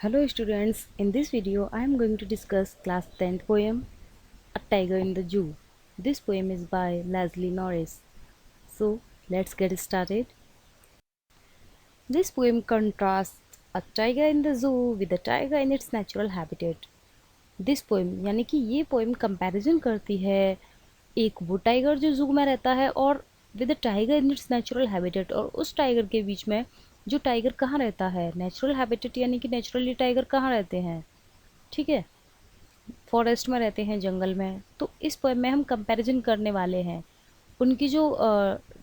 Hello students, in this video I am going to discuss class 10th poem A Tiger in the Zoo. This poem is by Leslie Norris. So let's get started. This poem contrasts a tiger in the zoo with a tiger in its natural habitat. This poem यानी कि ये poem comparison करती है एक वो tiger जो जू में रहता है और with a tiger in its natural habitat, और उस टाइगर के बीच में जो टाइगर कहाँ रहता है नेचुरल हैबिटेट, यानी कि नेचुरली टाइगर कहाँ रहते हैं, ठीक है, फॉरेस्ट में रहते हैं, जंगल में। तो इस पोएम में हम कंपैरिजन करने वाले हैं, उनकी जो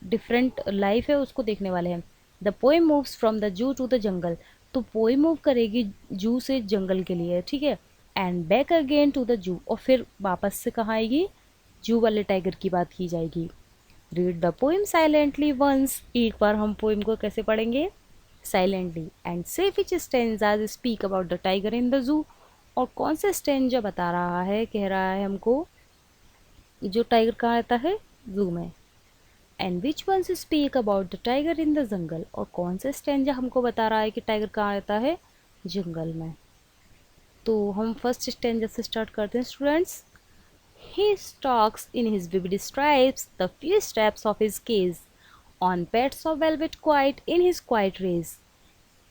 डिफरेंट लाइफ है उसको देखने वाले हैं। The poem moves from the zoo to the jungle. तो पोएम मूव करेगी जू से जंगल के लिए, ठीक है, and back again to the zoo, और फिर वापस से कहाँ आएगी, जू वाले टाइगर की बात की जाएगी। Read the poem silently once. एक बार हम पोएम को कैसे पढ़ेंगे, silently, and say which stanzas speak about the tiger in the zoo, और कौन से स्टेंजा बता रहा है, कह रहा है हमको जो टाइगर कहाँ रहता है, जू में। And which ones speak about the tiger in the jungle, और कौन सा स्टेंजा हमको बता रहा है कि टाइगर कहाँ रहता है, जंगल में। तो हम फर्स्ट स्टेंजा से स्टार्ट करते हैं students. He stalks in his vivid stripes the few steps of his cage, on pets of velvet quiet in his quiet race.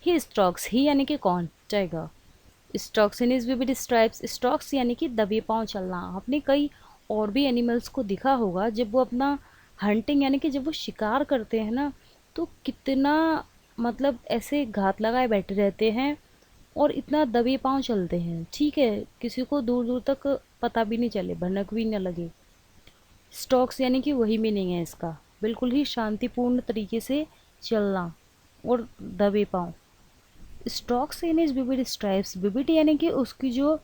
He stalks, ही यानी कि कौन, tiger. Stocks in his vivid stripes, stocks यानी कि दबे पाँव चलना। आपने कई और भी एनिमल्स को दिखा होगा, जब वो अपना हंटिंग यानी कि जब वो शिकार करते हैं ना, तो कितना मतलब ऐसे घात लगाए बैठे रहते हैं और इतना दबे पाँव चलते हैं, ठीक है, किसी को दूर दूर तक पता भी नहीं चले, भनक भी न लगे। स्टॉक्स यानी कि वही मीनिंग है इसका, बिल्कुल ही शांतिपूर्ण तरीके से चलना और दबे पाँव। Stocks in is vivid stripes, vivid यानी कि उसकी जो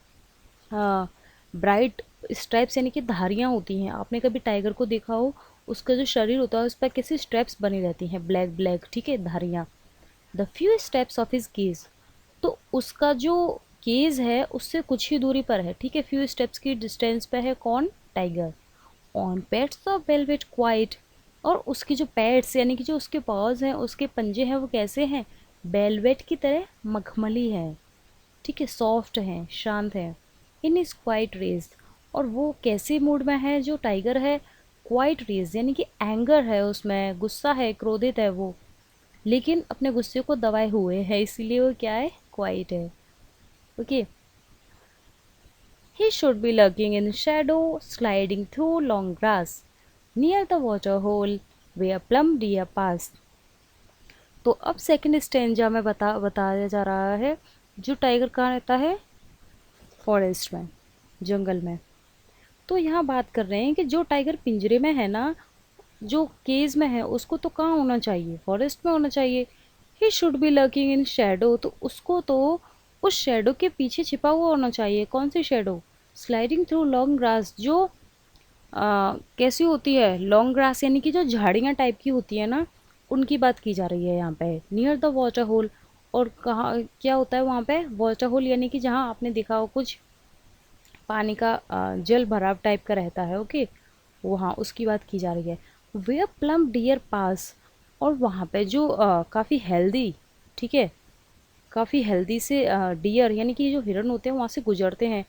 ब्राइट स्ट्राइप्स यानी कि धारियाँ होती हैं। आपने कभी टाइगर को देखा हो, उसका जो शरीर होता है उस पर कैसी स्ट्रैप्स बनी रहती हैं, ब्लैक ब्लैक, ठीक है, धारियाँ। The few steps of his cage, तो उसका जो केज है उससे कुछ ही दूरी पर है, ठीक है, फ्यू स्टेप्स की डिस्टेंस पे है कौन, tiger. On pets of velvet quite, और उसकी जो पैड्स यानी कि जो उसके पॉज हैं, उसके पंजे हैं, वो कैसे हैं, वेलवेट की तरह मखमली हैं, ठीक है, सॉफ्ट हैं, शांत हैं। इन इज क्वाइट रेज, और वो कैसे मूड में है जो टाइगर है, क्वाइट रेज यानी कि एंगर है उसमें, गुस्सा है, क्रोधित है वो, लेकिन अपने गुस्से को दबाए हुए है, इसीलिए वो क्या है, क्वाइट है। Okay, he should be lurking in shadow, sliding through long grass, near the water hole where plum deer pass. तो अब सेकंड स्टेंजा में बताया जा रहा है जो टाइगर कहाँ रहता है, फॉरेस्ट में, जंगल में। तो यहाँ बात कर रहे हैं कि जो टाइगर पिंजरे में है ना, जो केज में है, उसको तो कहाँ होना चाहिए, फॉरेस्ट में होना चाहिए। ही should B lurking in shadow, तो उसको तो उस शेडो के पीछे छिपा हुआ होना चाहिए। कौन सी shadow, sliding through long grass, जो कैसी होती है, लॉन्ग ग्रास यानी कि जो झाड़ियाँ टाइप की होती है ना, उनकी बात की जा रही है यहाँ पे। नियर द वाटर होल, और कहाँ क्या होता है वहाँ पे, वाटर होल यानी कि जहाँ आपने देखा हो कुछ पानी का जल भराव टाइप का रहता है, ओके, वहाँ उसकी बात की जा रही है। वेयर प्लम डियर पास, और वहाँ पे जो काफ़ी हेल्दी, ठीक है, काफ़ी हेल्दी से डियर यानी कि जो हिरन होते हैं वहाँ से गुजरते हैं,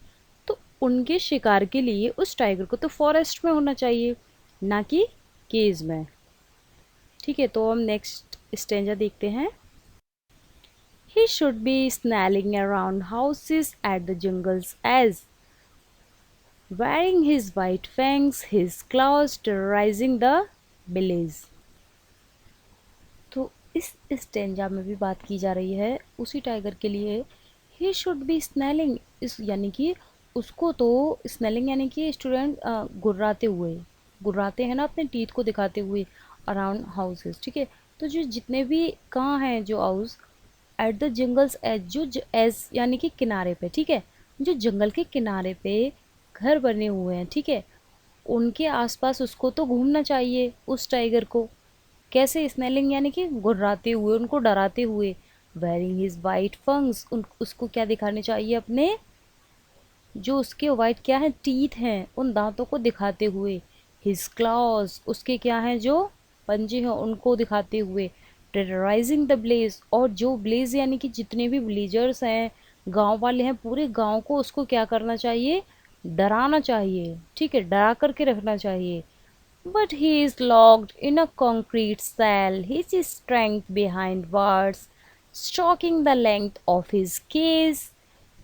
तो उनके शिकार के लिए उस टाइगर को तो फॉरेस्ट में होना चाहिए, ना कि केज में, ठीक है। तो हम नेक्स्ट स्टेंजा देखते हैं। He should be snarling around houses at the jungle's edge wearing his white fangs, his claws terrorizing the village। तो इस स्टेंजा में भी बात की जा रही है उसी टाइगर के लिए। ही शुड बी स्नेलिंग, इस यानी कि उसको तो स्नेलिंग यानी कि स्टूडेंट गुर्राते हुए, गुर्राते हैं ना अपने टीथ को दिखाते हुए, अराउंड हाउसेस, ठीक है। तो जो जितने भी कहाँ हैं जो house, at the jungle's edge, जो एज यानी कि किनारे पे, ठीक है, जो जंगल के किनारे पे घर बने हुए हैं, ठीक है, उनके आसपास उसको तो घूमना चाहिए उस टाइगर को। कैसे, स्नेलिंग यानी कि गुर्राते हुए, उनको डराते हुए। वेयरिंग हिज वाइट फंग्स, उसको क्या दिखाने चाहिए, अपने जो उसके वाइट क्या है, टीथ हैं, उन दांतों को दिखाते हुए। हिज क्लॉज, उसके क्या हैं जो पंजे हैं, उनको दिखाते हुए। टेरराइजिंग द ब्लेज, और जो ब्लेज यानी कि जितने भी ब्लेजर्स हैं, गांव वाले हैं, पूरे गांव को उसको क्या करना चाहिए, डराना चाहिए, ठीक है, डरा करके रखना चाहिए। But he is locked in a concrete cell, his strength behind bars, stalking the length of his cage,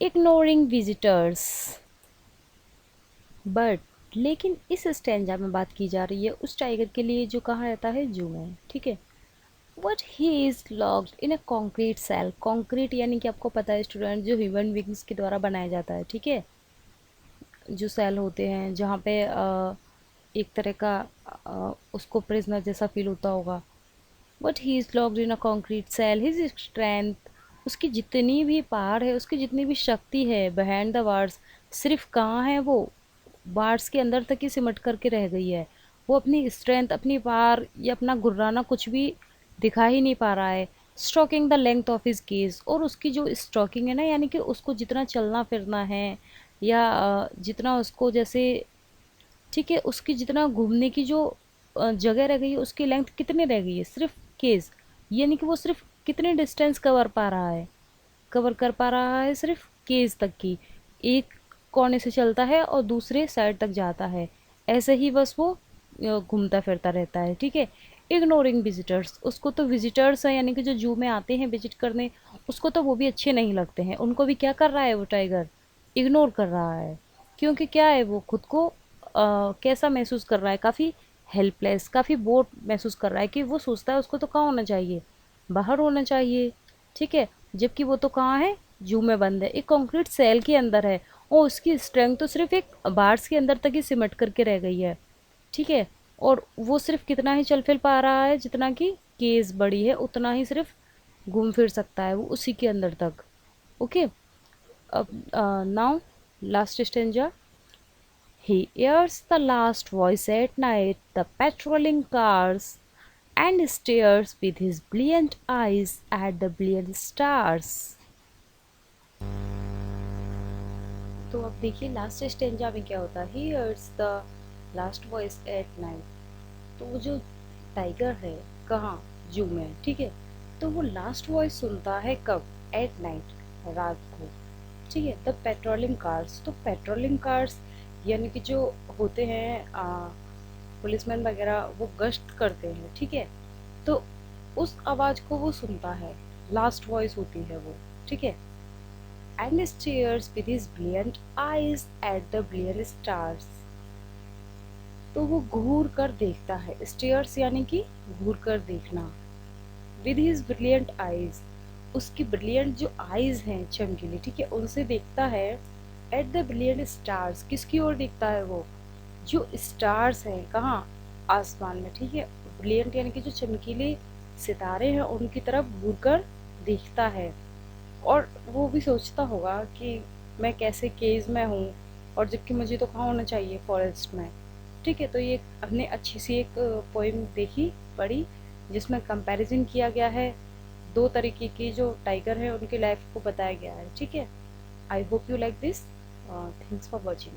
ignoring visitors. But लेकिन इस स्टैंजा में बात की जा रही है उस टाइगर के लिए जो कहा जाता है जू में, ठीक है। But he is locked in a concrete cell, concrete यानी कि आपको पता है स्टूडेंट, जो ह्यूमन बींग्स के द्वारा बनाया जाता है, ठीक है, जो सेल होते हैं जहाँ पे एक तरह का उसको प्रिजनर जैसा फील होता होगा। But he is locked in a concrete cell, his strength, उसकी जितनी भी पावर है, उसकी जितनी भी शक्ति है बिहाइंड द वार्स, सिर्फ कहाँ है वो, बार्स के अंदर तक ही सिमट करके रह गई है। वो अपनी स्ट्रेंथ, अपनी पावर या अपना गुर्राना कुछ भी दिखा ही नहीं पा रहा है। Stroking the length of his case, और उसकी जो स्ट्रोकिंग है ना, यानी कि उसको जितना चलना फिरना है या जितना उसको जैसे, ठीक है, उसकी जितना घूमने की जो जगह रह गई है, उसकी लेंथ कितनी रह गई है, सिर्फ केस, यानी कि वो सिर्फ कितने डिस्टेंस कवर पा रहा है, कवर कर पा रहा है सिर्फ केस तक की, एक कोने से चलता है और दूसरे साइड तक जाता है, ऐसे ही बस वो घूमता फिरता रहता है, ठीक है। इग्नोरिंग विजिटर्स, उसको तो विजिटर्स हैं यानी कि जो जू में आते हैं विजिट करने, उसको तो वो भी अच्छे नहीं लगते हैं, उनको भी क्या कर रहा है वो टाइगर, इग्नोर कर रहा है। क्योंकि क्या है, वो खुद को कैसा महसूस कर रहा है, काफ़ी हेल्पलेस, काफ़ी बोर महसूस कर रहा है, कि वो सोचता है उसको तो कहाँ होना चाहिए, बाहर होना चाहिए, ठीक है, जबकि वो तो कहाँ है, जू में बंद है, एक कंक्रीट सेल के अंदर है, और उसकी स्ट्रेंथ तो सिर्फ एक बार्स के अंदर तक ही सिमट करके रह गई है, ठीक है। और वो सिर्फ कितना ही चल फिर पा रहा है, जितना कि केस बड़ी है उतना ही सिर्फ घूम फिर सकता है वो उसी के अंदर तक। ओके, अब now last stanza. He hears the last voice at night, the patrolling cars, and stares with his brilliant eyes at the brilliant stars. तो अब देखिए लास्ट स्टेंजा में क्या होता है, he hears the last voice at night. तो वो जो टाइगर है, कहाँ, जू में, ठीक है, तो वो लास्ट वॉइस सुनता है कब, एट नाइट, रात को, ठीक है। द पेट्रोलिंग कार्स, तो पेट्रोलिंग कार्स यानी कि जो होते हैं पुलिसमैन वगैरह, वो गश्त करते हैं, ठीक है, तो उस आवाज़ को वो सुनता है, लास्ट वॉइस होती है वो, ठीक है। And stares with his brilliant eyes at the brilliant stars, तो वो घूर कर देखता है, स्टेयर्स यानी कि घूर कर देखना, विद हिज ब्रिलियंट आईज, उसकी ब्रिलियंट जो आईज हैं चमकीली, ठीक है, उनसे देखता है, एट द ब्रिलियंट स्टार्स, किसकी ओर देखता है वो, जो स्टार्स हैं कहाँ, आसमान में, ठीक है, ब्रिलियंट यानी कि जो चमकीले सितारे हैं उनकी तरफ घूर कर देखता है। और वो भी सोचता होगा कि मैं कैसे केज में हूँ, और जबकि मुझे तो कहाँ होना चाहिए, फॉरेस्ट में, ठीक है। तो ये हमने अच्छी सी एक पोइम देखी, पढ़ी, जिसमें कंपैरिजन किया गया है, दो तरीके की जो टाइगर है उनकी लाइफ को बताया गया है, ठीक है। I hope you like this, thanks for watching.